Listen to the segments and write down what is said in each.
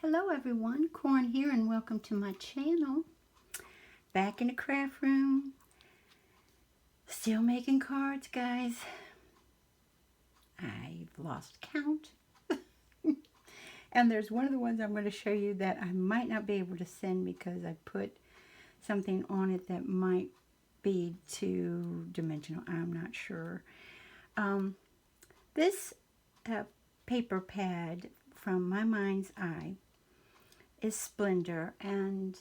Hello everyone, Corn here and welcome to my channel. Back in the craft room. Still making cards, guys. I've lost count. And there's one of the ones I'm going to show you that I might not be able to send because I put something on it that might be too dimensional. I'm not sure. This paper pad from My Mind's Eye is Splendor, and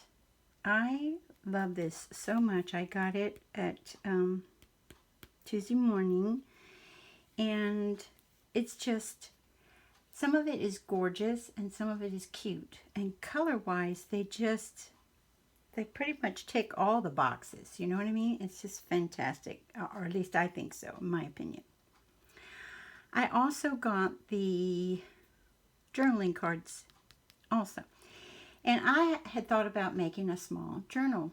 I love this so much. I got it at Tuesday morning, and it's just, some of it is gorgeous and some of it is cute, and color wise they pretty much tick all the boxes, you know what I mean? It's just fantastic, or at least I think so, in my opinion. I also got the journaling cards also. And I had thought about making a small journal.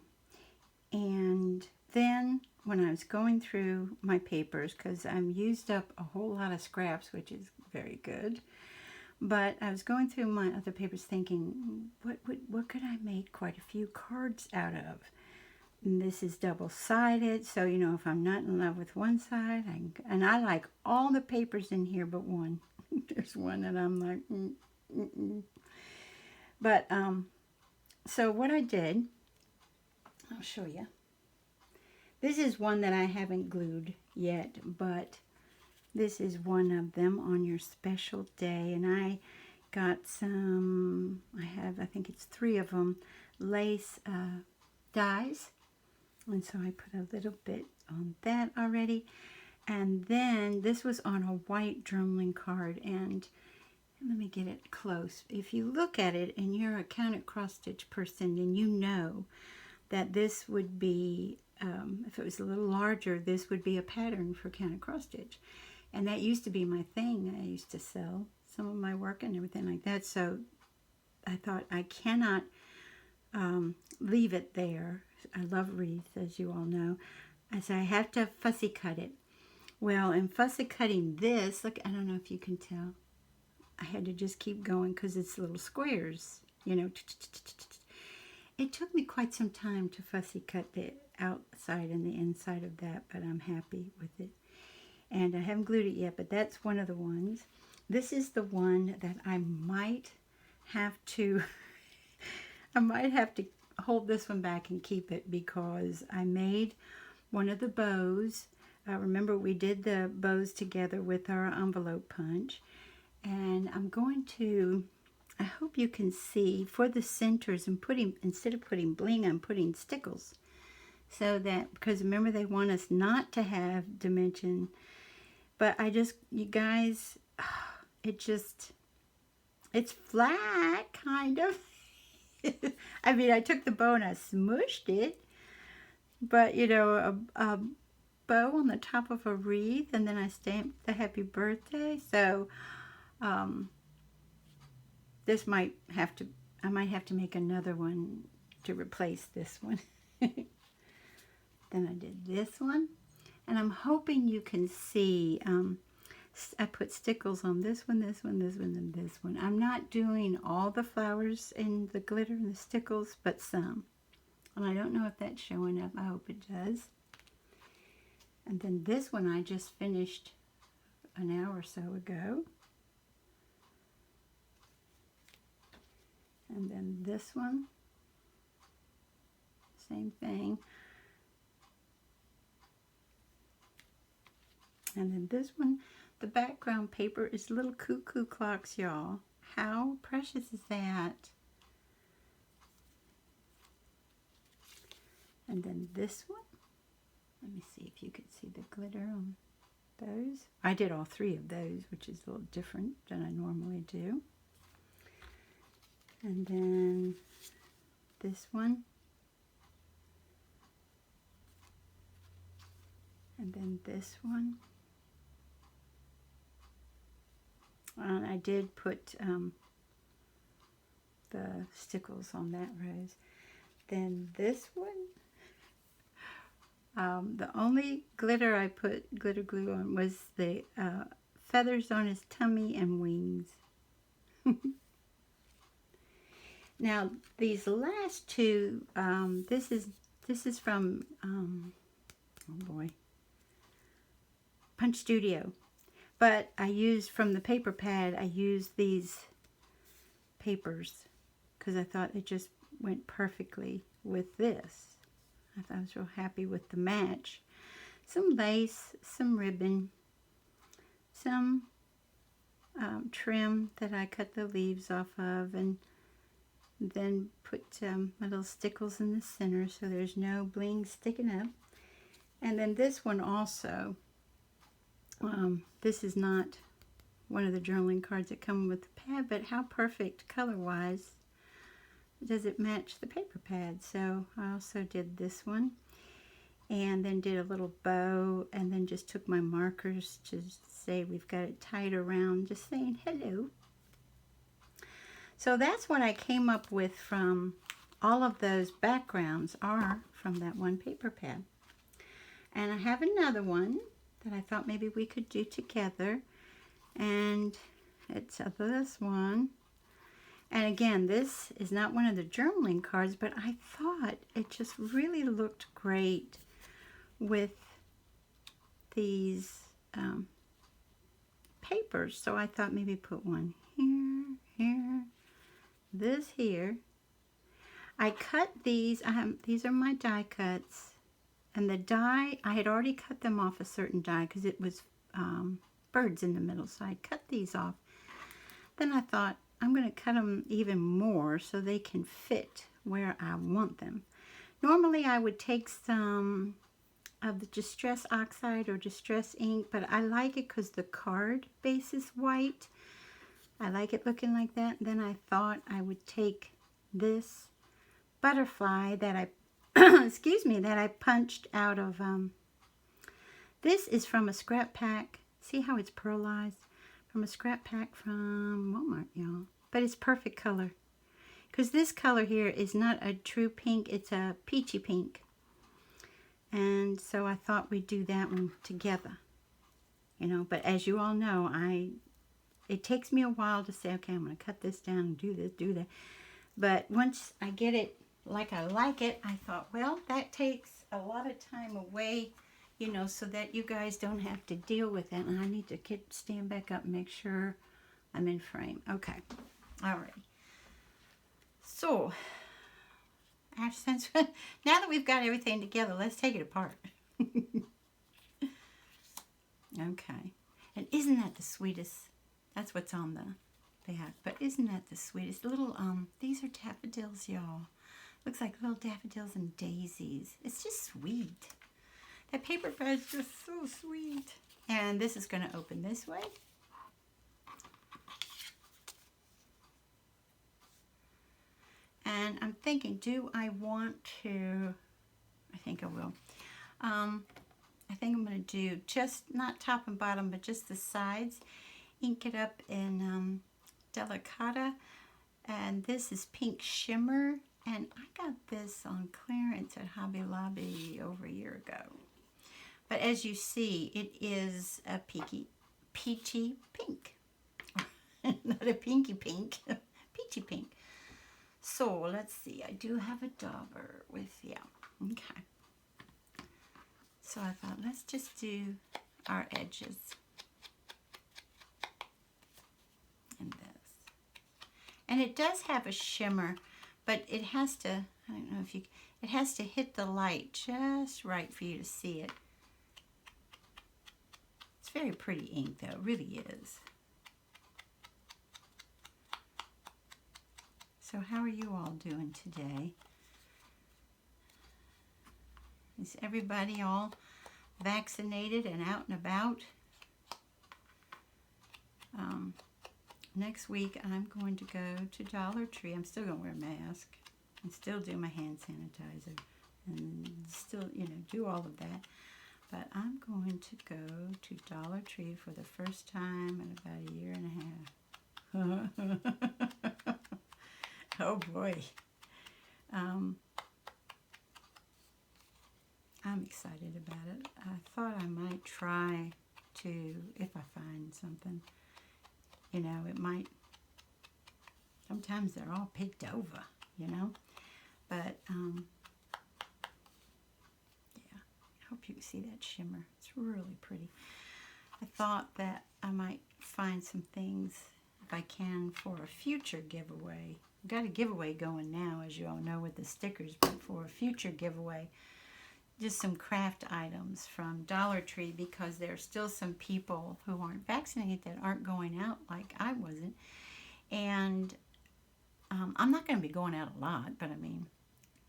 And then when I was going through my papers, because I'm used up a whole lot of scraps, which is very good. But I was going through my other papers thinking, what could I make quite a few cards out of? And this is double-sided, so you know, if I'm not in love with one side, and I like all the papers in here but one. There's one that I'm like, But, so what I did, I'll show you. This is one that I haven't glued yet, but this is one of them on your special day. And I got some, I think it's 3 of them, lace dies. And so I put a little bit on that already. And then this was on a white journaling card, and let me get it close. If you look at it and you're a counted cross stitch person, then you know that this would be, if it was a little larger, this would be a pattern for counted cross stitch. And that used to be my thing. I used to sell some of my work and everything like that. So I thought, I cannot leave it there. I love wreaths, as you all know. So I have to fussy cut it. Well, in fussy cutting this, look, I don't know if you can tell. I had to just keep going because it's little squares, you know. It took me quite some time to fussy cut the outside and the inside of that, but I'm happy with it. And I haven't glued it yet, but that's one of the ones. This is the one that I might have to, I might have to hold this one back and keep it because I made one of the bows. Remember, we did the bows together with our envelope punch. And I'm going to, I hope you can see, for the centers, I'm putting, instead of putting bling, I'm putting stickles. So that, because remember they want us not to have dimension. But I just, you guys, it's flat, kind of. I mean, I took the bow and I smushed it. But, you know, a bow on the top of a wreath, and then I stamped the happy birthday. So, this might have to, I might have to make another one to replace this one. Then I did this one, and I'm hoping you can see, I put stickles on this one, this one, this one, and this one. I'm not doing all the flowers and the glitter and the stickles, but some. And I don't know if that's showing up. I hope it does. And then this one I just finished an hour or so ago. And then this one, same thing. And then this one, the background paper is little cuckoo clocks, y'all. How precious is that? And then this one, let me see if you can see the glitter on those. I did all 3 of those, which is a little different than I normally do. And then this one. And then this one. And I did put the stickles on that rose. Then this one. The only glitter I put glitter glue on was the feathers on his tummy and wings. Now these last two, this is from oh boy, Punch Studio. But I used from the paper pad. I used these papers because I thought it just went perfectly with this. I was real happy with the match. Some lace, some ribbon, some trim that I cut the leaves off of, and then put my little stickles in the center so there's no bling sticking up. And then this one also, this is not one of the journaling cards that come with the pad, but how perfect color-wise does it match the paper pad. So I also did this one, and then did a little bow, and then just took my markers to say we've got it tied around, just saying hello. So that's what I came up with from all of those backgrounds are from that one paper pad. And I have another one that I thought maybe we could do together, and it's this one. And again, this is not one of the journaling cards, but I thought it just really looked great with these papers. So I thought maybe put one here, here, this here. I cut these. These are my die cuts. And the die, I had already cut them off a certain die because it was birds in the middle. So I cut these off. Then I thought, I'm going to cut them even more so they can fit where I want them. Normally I would take some of the Distress Oxide or Distress ink, but I like it because the card base is white. I like it looking like that. Then I thought I would take this butterfly that I, excuse me, that I punched out of, this is from a scrap pack. See how it's pearlized? From a scrap pack from Walmart, y'all. But it's perfect color. Because this color here is not a true pink, it's a peachy pink. And so I thought we'd do that one together. You know, but as you all know, it takes me a while to say, okay, I'm going to cut this down and do this, do that. But once I get it like I like it, I thought, well, that takes a lot of time away, you know, so that you guys don't have to deal with it. And I need to stand back up and make sure I'm in frame. Okay. All right. So, since now that we've got everything together, let's take it apart. Okay. And isn't that the sweetest? That's what's on the back. But isn't that the sweetest? Little, these are daffodils, y'all. Looks like little daffodils and daisies. It's just sweet. That paper pad's just so sweet. And this is going to open this way. And I'm thinking, do I want to, I think I will. I think I'm going to do just, not top and bottom, but just the sides. Ink it up in Delicata. And this is Pink Shimmer. And I got this on clearance at Hobby Lobby over a year ago. But as you see, it is a peachy pink. Not a pinky pink, peachy pink. So let's see, I do have a dauber with, yeah, okay. So I thought, let's just do our edges. And this. And it does have a shimmer, but it has to, I don't know if you, it has to hit the light just right for you to see it. It's very pretty ink though, it really is. So how are you all doing today? Is everybody all vaccinated and out and about? Next week I'm going to go to Dollar Tree. I'm still going to wear a mask and still do my hand sanitizer and still, you know, do all of that. But I'm going to go to Dollar Tree for the first time in about a year and a half. Oh boy. I'm excited about it. I thought I might try to, if I find something, you know, it might, sometimes they're all picked over. you know. But, yeah, I hope you can see that shimmer. It's really pretty. I thought that I might find some things, if I can, for a future giveaway. I've got a giveaway going now, as you all know, with the stickers, but for a future giveaway, just some craft items from Dollar Tree, because there are still some people who aren't vaccinated that aren't going out like I wasn't. And I'm not going to be going out a lot, but I mean,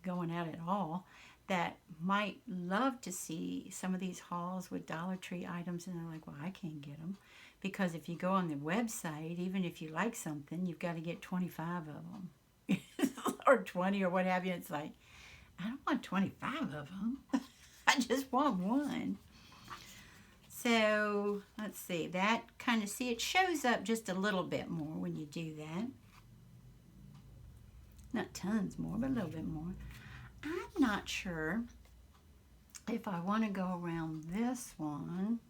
going out at all, that might love to see some of these hauls with Dollar Tree items, and they're like, well, I can't get them. Because if you go on the website, even if you like something, you've got to get 25 of them. Or 20 or what have you. It's like, I don't want 25 of them. I just want one. So, let's see. That kind of, see, it shows up just a little bit more when you do that. Not tons more, but a little bit more. I'm not sure if I want to go around this one.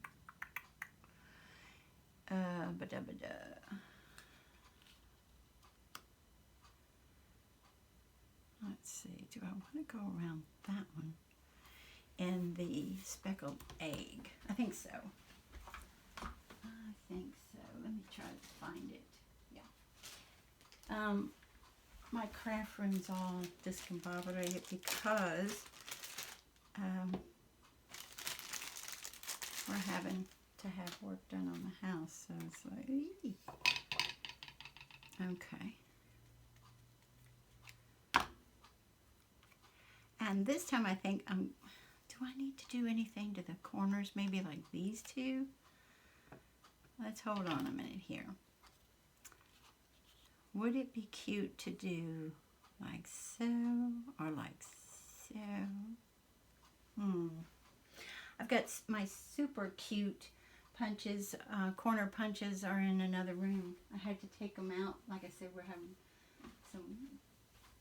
Let's see, do I want to go around that one? And the speckled egg. I think so. Let me try to find it. Yeah. My craft room's all discombobulated because we're having to have work done on the house, so it's like, eee. Okay. And this time I think do I need to do anything to the corners? Maybe like these two? Let's hold on a minute here. Would it be cute to do like so or like so? I've got my super cute punches, corner punches are in another room. I had to take them out. Like I said, we're having some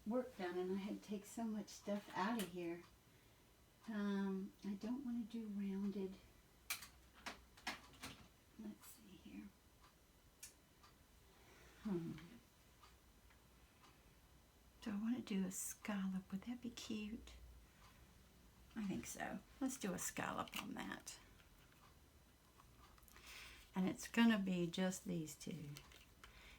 work done, and I had to take so much stuff out of here. I don't want to do rounded. Let's see here. Do I want to do a scallop? Would that be cute? I think so. Let's do a scallop on that. And it's going to be just these two.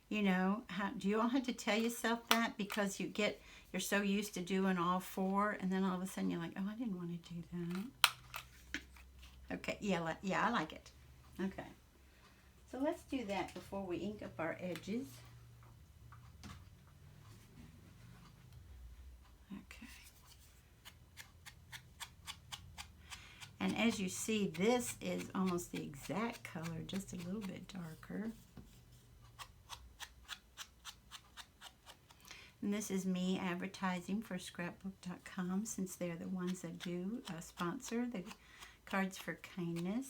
You know, do you all have to tell yourself that? Because you're so used to doing all four, and then all of a sudden you're like, oh, I didn't want to do that. Okay, yeah, I like it. Okay. So let's do that before we ink up our edges. Okay. And as you see, this is almost the exact color, just a little bit darker. And this is me advertising for scrapbook.com, since they're the ones that do sponsor the Cards for Kindness.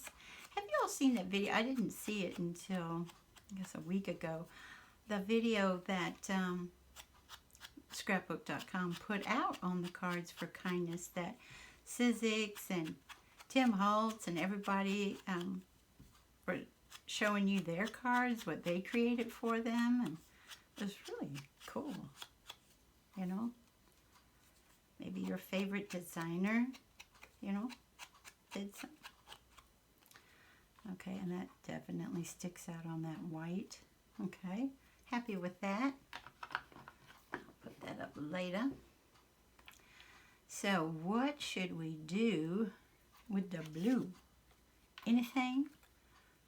Have you all seen that video? I didn't see it until, I guess, a week ago. The video that scrapbook.com put out on the Cards for Kindness, that Sizzix and Tim Holtz and everybody were showing you their cards, what they created for them, and it was really cool. You know, maybe your favorite designer, you know, did some. Okay, and that definitely sticks out on that white. Okay, happy with that. I'll put that up later. So what should we do with the blue? Anything?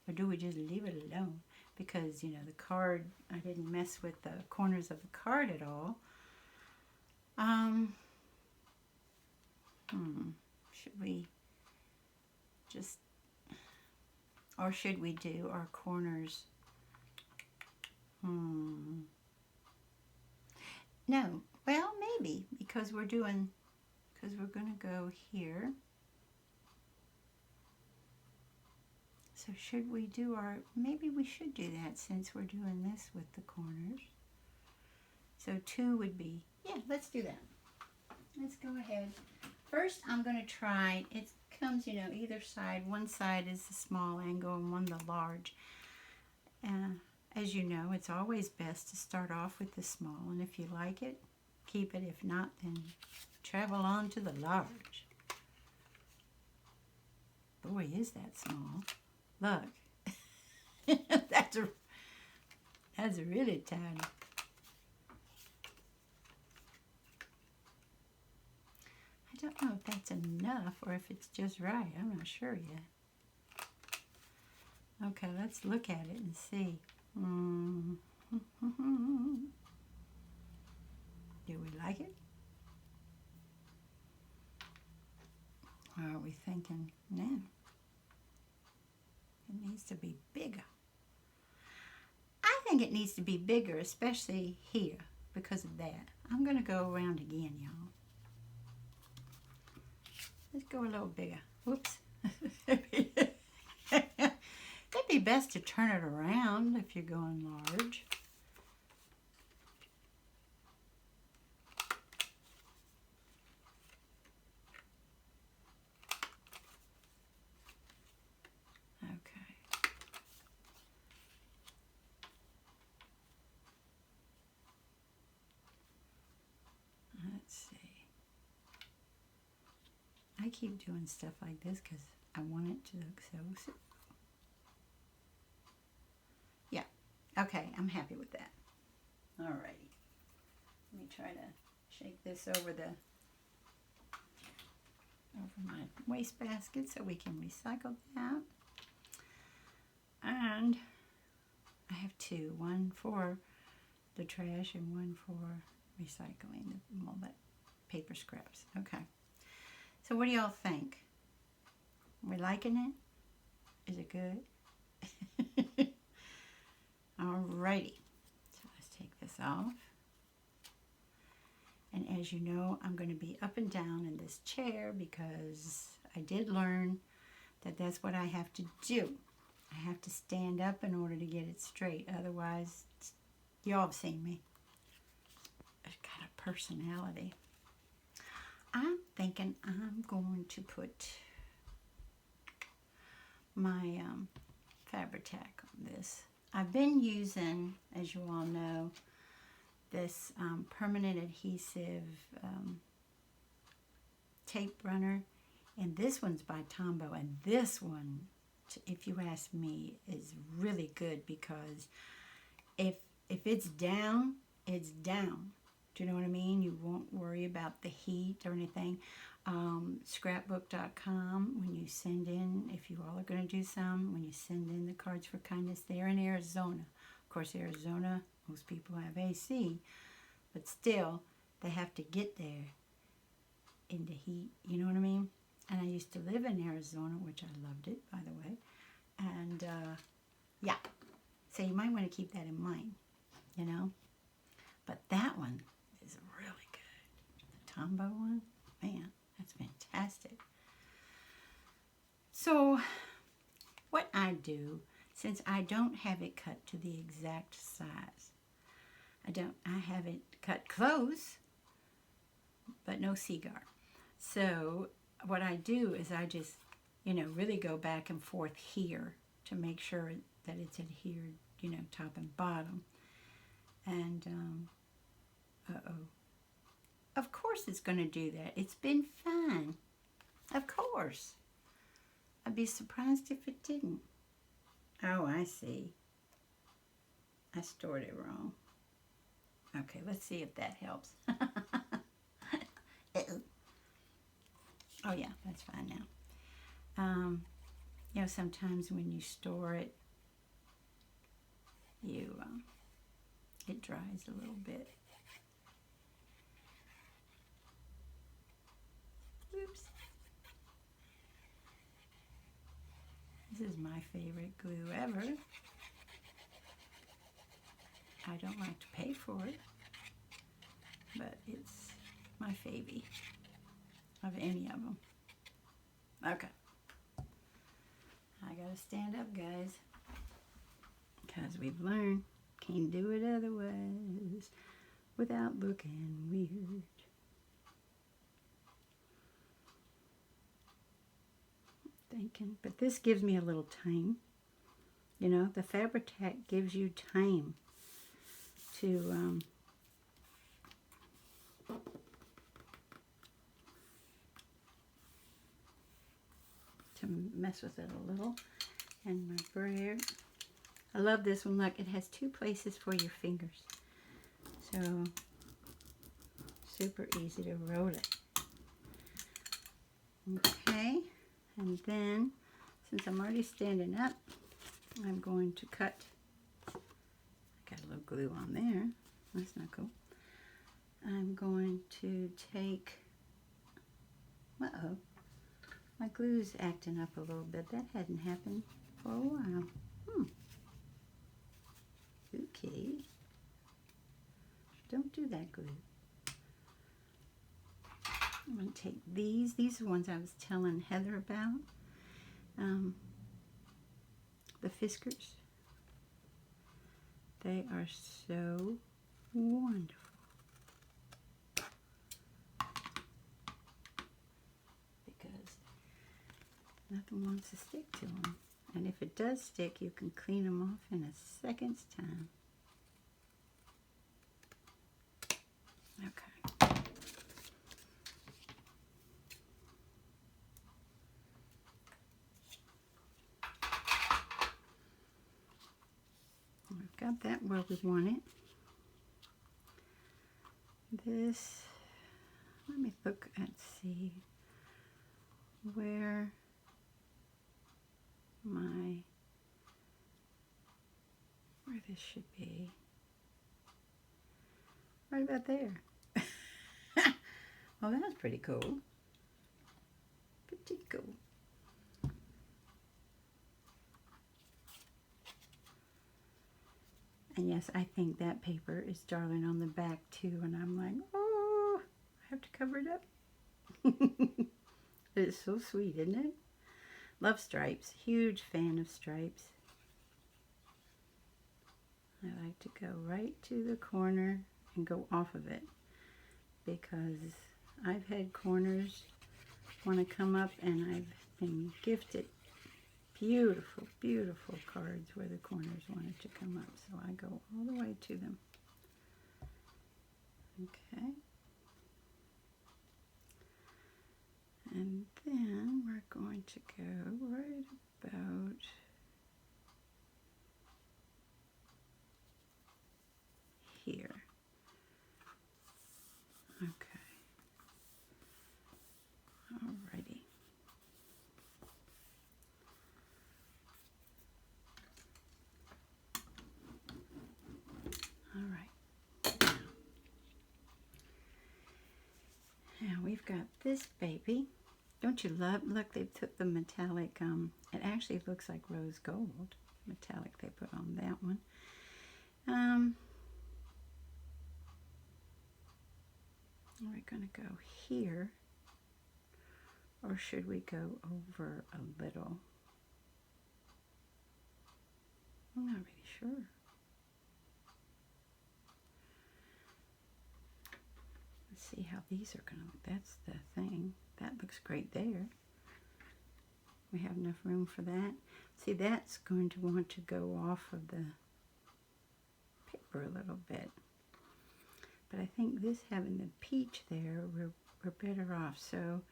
Or do we just leave it alone? Because, you know, the card, I didn't mess with the corners of the card at all. Should we just, or should we do our corners? No, well, maybe, because we're going to go here. So should we do maybe we should do that, since we're doing this with the corners. So 2 would be, yeah, let's do that. Let's go ahead. First, I'm going to try, it comes, you know, either side. One side is the small angle and one the large. As you know, it's always best to start off with the small, and if you like it, keep it. If not, then travel on to the large. Boy, is that small. Look. That's really tiny. I don't know if that's enough or if it's just right. I'm not sure yet. Okay, let's look at it and see. Do we like it? Or are we thinking, no, it needs to be bigger? I think it needs to be bigger, especially here, because of that. I'm going to go around again, y'all. Let's go a little bigger. Whoops. It'd be best to turn it around if you're going large. I keep doing stuff like this because I want it to look so. Yeah, okay, I'm happy with that. Alrighty, let me try to shake this over my wastebasket so we can recycle that. And I have two, one for the trash and one for recycling, all that paper scraps. Okay. So what do y'all think? We liking it? Is it good? Alrighty. So let's take this off. And as you know, I'm going to be up and down in this chair because I did learn that that's what I have to do. I have to stand up in order to get it straight. Otherwise, y'all have seen me. I've got a personality. I'm thinking I'm going to put my Fabri-Tac on this. I've been using, as you all know, this permanent adhesive tape runner, and this one's by Tombow, and this one, if you ask me, is really good because if it's down, it's down. Do you know what I mean? You won't worry about the heat or anything. Scrapbook.com, when you send in, if you all are going to do some, when you send in the cards for kindness, they're in Arizona. Of course, Arizona, most people have AC, but still, they have to get there in the heat. You know what I mean? And I used to live in Arizona, which I loved it, by the way. And, yeah. So you might want to keep that in mind, you know? But that one is really good. The Tombow one, man, that's fantastic. So what I do, since I don't have it cut to the exact size, I have it cut close, but no cigar. So what I do is I just, really go back and forth here to make sure that it's adhered, top and bottom. And, of course it's going to do that. It's been fine. Of course. I'd be surprised if it didn't. Oh, I see. I stored it wrong. Okay, let's see if that helps. Oh, yeah, that's fine now. Sometimes when you store it, it dries a little bit. Oops. This is my favorite glue ever. I don't like to pay for it, but it's my favy of any of them. Okay. I gotta stand up, guys, because we've learned can't do it otherwise without looking weird. Thinking, but this gives me a little time. The Fabri-Tac gives you time to to mess with it a little. And my brayer. I love this one. Look, it has 2 places for your fingers. So, super easy to roll it. Okay, and then, since I'm already standing up, I'm going to cut. I got a little glue on there. That's not cool. I'm going to take, uh-oh, my glue's acting up a little bit. That hadn't happened for a while. Okay. Don't do that, glue. I'm going to take these. These are the ones I was telling Heather about. The Fiskars. They are so wonderful. Because nothing wants to stick to them. And if it does stick, you can clean them off in a second's time. Okay. We've got that where we want it. This, let me look and see where this should be. Right about there. Well, that's pretty cool. Pretty cool. And yes, I think that paper is darling on the back too. And I'm like, oh, I have to cover it up. It's so sweet, isn't it? Love stripes. Huge fan of stripes. I like to go right to the corner and go off of it, because I've had corners want to come up, and I've been gifted beautiful, beautiful cards where the corners wanted to come up. So I go all the way to them. Okay. And then we're going to go right about here. Okay. Alrighty. Alright. Now we've got this baby. Don't you love, look, they took the metallic, it actually looks like rose gold, metallic they put on that one. We're going to go here, or should we go over a little? I'm not really sure. Let's see how these are going to look. That's the thing. That looks great there. We have enough room for that. See, that's going to want to go off of the paper a little bit. But I think this having the peach there, we're better off. So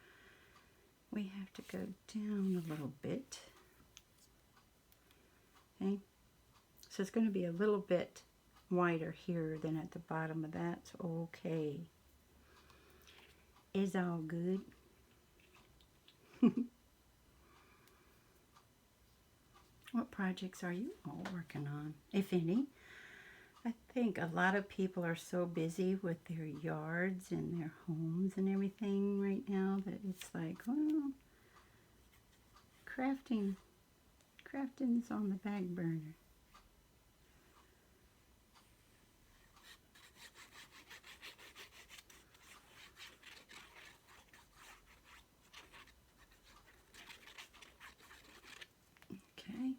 we have to go down a little bit. Okay. So it's going to be a little bit wider here than at the bottom of that. It's okay. It's all good. What projects are you all working on, if any? I think a lot of people are so busy with their yards and their homes and everything right now that it's like, well, crafting's on the back burner. Okay.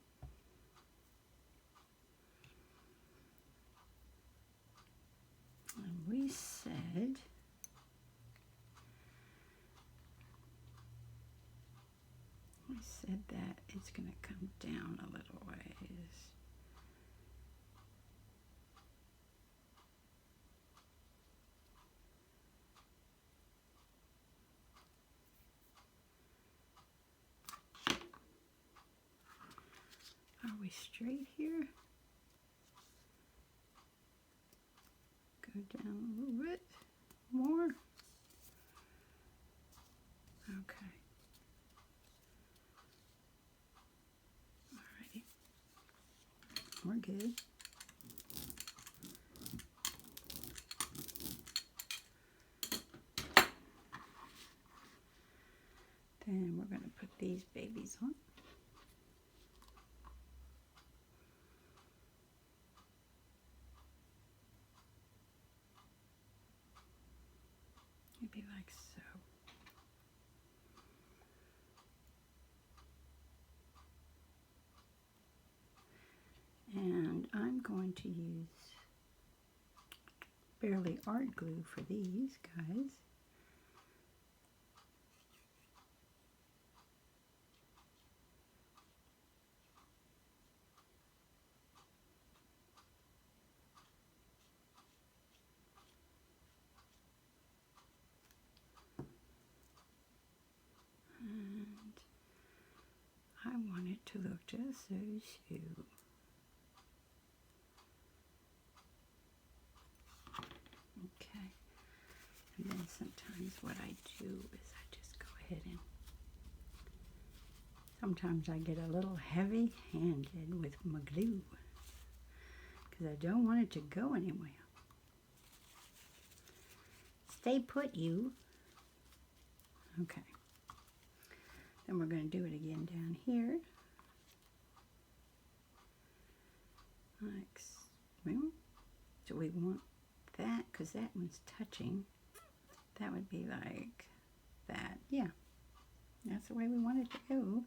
And we said that it's going to come down a little ways. straight here. Go down a little bit more. Okay. Alrighty. We're good. Then we're going to put these babies on. Maybe like so. And I'm going to use barely art glue for these guys. And I want it to look just so cute. Okay. And then sometimes what I do is I just go ahead and sometimes I get a little heavy-handed with my glue because I don't want it to go anywhere. Stay put, you. Okay. Then we're going to do it again down here. Like, well, so we want that because that one's touching. That would be like that. Yeah, that's the way we want it to go.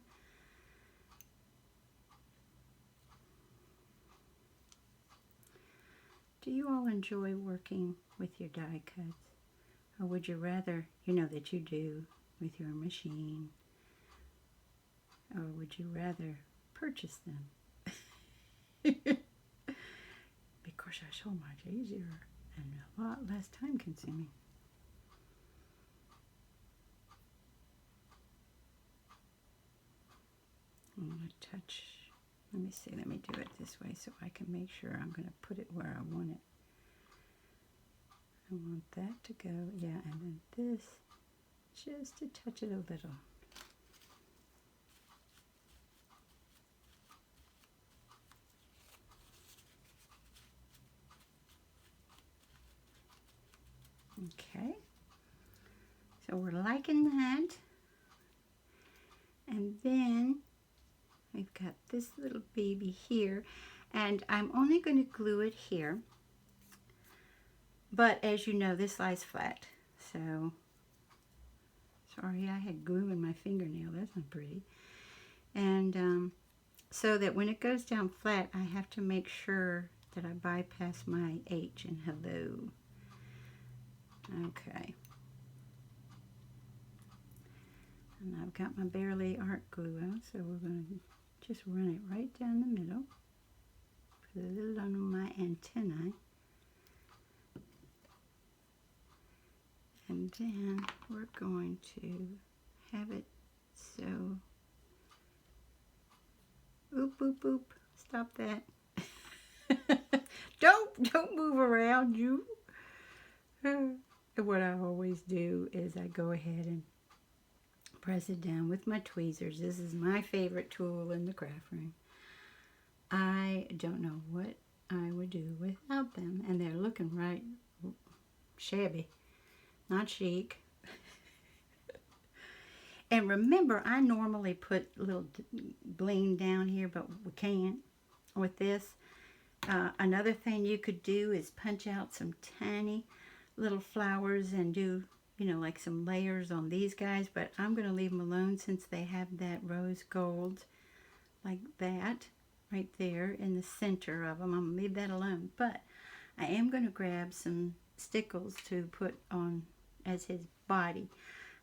Do you all enjoy working with your die cuts? Or would you rather, you know that you do with your machine, or would you rather purchase them? Because they're so much easier and a lot less time consuming. I'm going to touch, let me see, let me do it this way so I can make sure I'm going to put it where I want it. I want that to go, yeah, and then this, just to touch it a little. Okay, so we're liking that. And then we've got this little baby here, and I'm only going to glue it here. But as you know, this lies flat, so sorry I had glue in my fingernail, that's not pretty. And so that when it goes down flat, I have to make sure that I bypass my H in hello. Okay. And I've got my barely art glue out, so we're going to just run it right down the middle. Put a little on my antennae. And then we're going to have it so, oop, oop, oop, stop that. Don't move around, you. What I always do is I go ahead and press it down with my tweezers. This is my favorite tool in the craft room. I don't know what I would do without them, and they're looking right shabby. Not chic. And remember, I normally put a little bling down here, but we can't with this. Another thing you could do is punch out some tiny little flowers and do, you know, like some layers on these guys, but I'm going to leave them alone since they have that rose gold like that right there in the center of them. I'm going to leave that alone, but I am going to grab some stickles to put on as his body.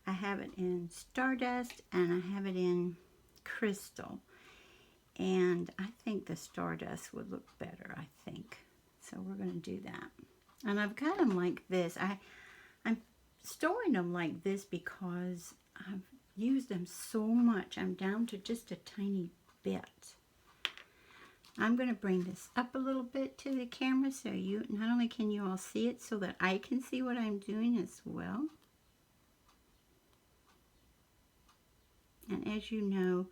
I have it in Stardust and I have it in Crystal, and I think the Stardust would look better, I think. So we're going to do that. And I've got them like this. I'm storing them like this because I've used them so much. I'm down to just a tiny bit. I'm going to bring this up a little bit to the camera so you, not only can you all see it, so that I can see what I'm doing as well. And as you know,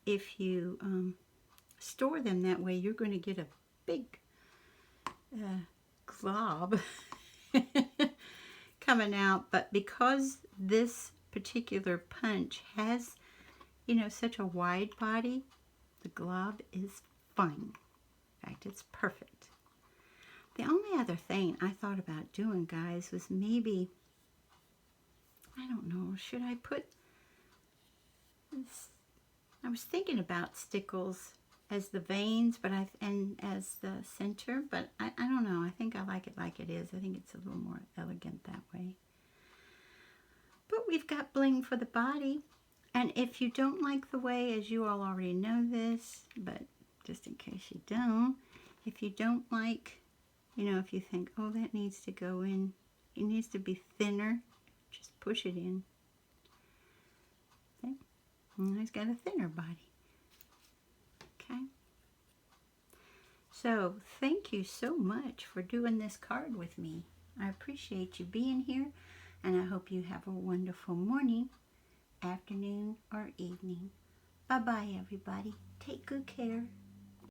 if you store them that way, you're going to get a big glob coming out. But because this particular punch has, you know, such a wide body, the glob is fine. In fact, it's perfect. The only other thing I thought about doing, guys, was maybe, I don't know, should I put this, I was thinking about stickles as the veins, but and as the center, but I don't know. I think I like it like it is. I think it's a little more elegant that way. But we've got bling for the body. And if you don't like the way, as you all already know this, but just in case you don't, if you don't like, you know, if you think, oh, that needs to go in, it needs to be thinner, just push it in. See? And he's got a thinner body. Okay. So thank you so much for doing this card with me. I appreciate you being here, and I hope you have a wonderful morning, afternoon, or evening. Bye-bye, everybody. Take good care.